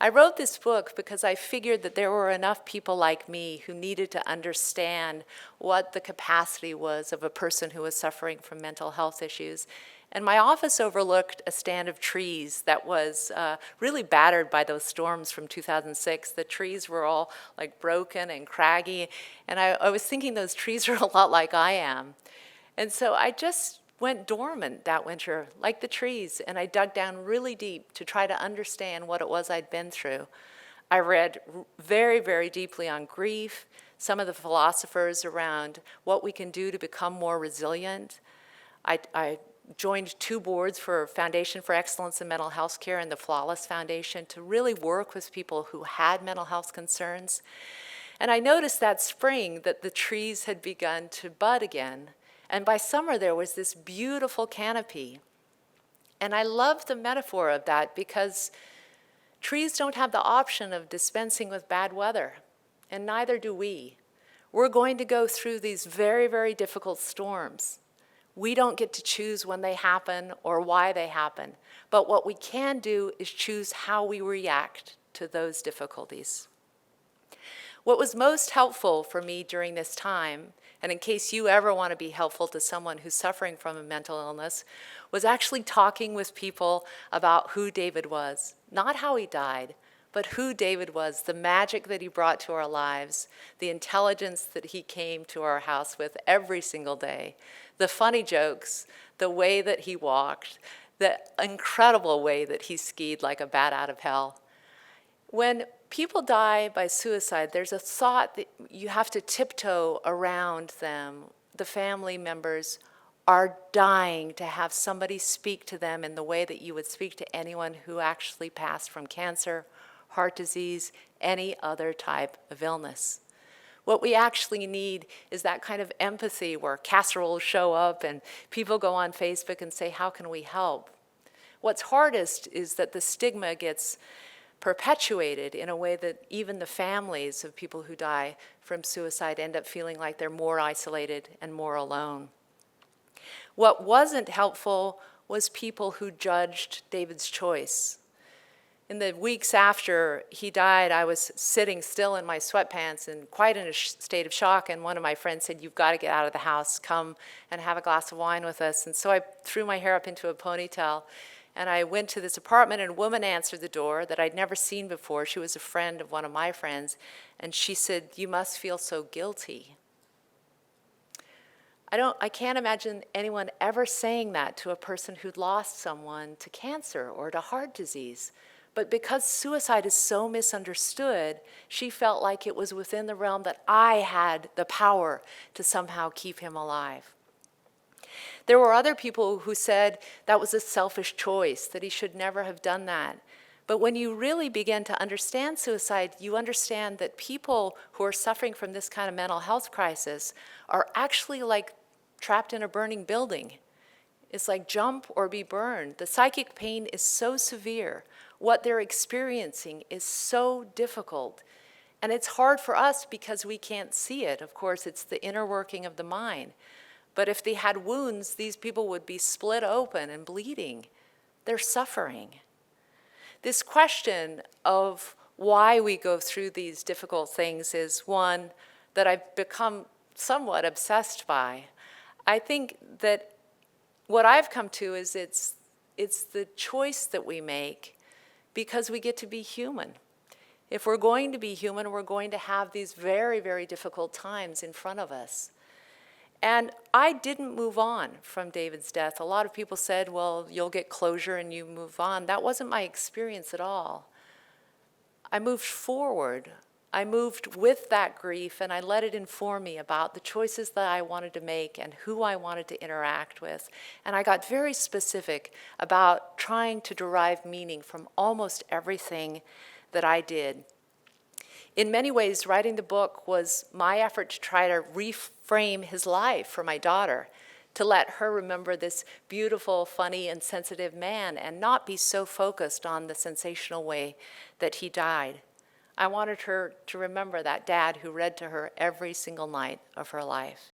I wrote this book because I figured that there were enough people like me who needed to understand what the capacity was of a person who was suffering from mental health issues. And my office overlooked a stand of trees that was really battered by those storms from 2006. The trees were all like broken and craggy. And I was thinking those trees are a lot like I am. And so I just went dormant that winter, like the trees, and I dug down really deep to try to understand what it was I'd been through. I read very, very deeply on grief, some of the philosophers around what we can do to become more resilient. I joined 2 boards for Foundation for Excellence in Mental Health Care and the Flawless Foundation to really work with people who had mental health concerns. And I noticed that spring that the trees had begun to bud again. And by summer, there was this beautiful canopy. And I love the metaphor of that because trees don't have the option of dispensing with bad weather, and neither do we. We're going to go through these very, very difficult storms. We don't get to choose when they happen or why they happen, but what we can do is choose how we react to those difficulties. What was most helpful for me during this time, and in case you ever want to be helpful to someone who's suffering from a mental illness, was actually talking with people about who David was. Not how he died, but who David was, the magic that he brought to our lives, the intelligence that he came to our house with every single day, the funny jokes, the way that he walked, the incredible way that he skied like a bat out of hell. When people die by suicide, there's a thought that you have to tiptoe around them. The family members are dying to have somebody speak to them in the way that you would speak to anyone who actually passed from cancer, heart disease, any other type of illness. What we actually need is that kind of empathy where casseroles show up and people go on Facebook and say, how can we help? What's hardest is that the stigma gets perpetuated in a way that even the families of people who die from suicide end up feeling like they're more isolated and more alone. What wasn't helpful was people who judged David's choice. In the weeks after he died, I was sitting still in my sweatpants and quite in a state of shock, and one of my friends said, you've got to get out of the house, come and have a glass of wine with us. And so I threw my hair up into a ponytail, and I went to this apartment, and a woman answered the door that I'd never seen before. She was a friend of one of my friends, and she said, you must feel so guilty. I can't imagine anyone ever saying that to a person who'd lost someone to cancer or to heart disease. But because suicide is so misunderstood, she felt like it was within the realm that I had the power to somehow keep him alive. There were other people who said that was a selfish choice, that he should never have done that. But when you really begin to understand suicide, you understand that people who are suffering from this kind of mental health crisis are actually like trapped in a burning building. It's like jump or be burned. The psychic pain is so severe. What they're experiencing is so difficult. And it's hard for us because we can't see it. Of course, it's the inner working of the mind. But if they had wounds, these people would be split open and bleeding. They're suffering. This question of why we go through these difficult things is one that I've become somewhat obsessed by. I think that what I've come to is it's the choice that we make because we get to be human. If we're going to be human, we're going to have these very, very difficult times in front of us. And I didn't move on from David's death. A lot of people said, well, you'll get closure and you move on. That wasn't my experience at all. I moved forward. I moved with that grief, and I let it inform me about the choices that I wanted to make and who I wanted to interact with. And I got very specific about trying to derive meaning from almost everything that I did. In many ways, writing the book was my effort to try to reframe his life for my daughter, to let her remember this beautiful, funny, and sensitive man and not be so focused on the sensational way that he died. I wanted her to remember that dad who read to her every single night of her life.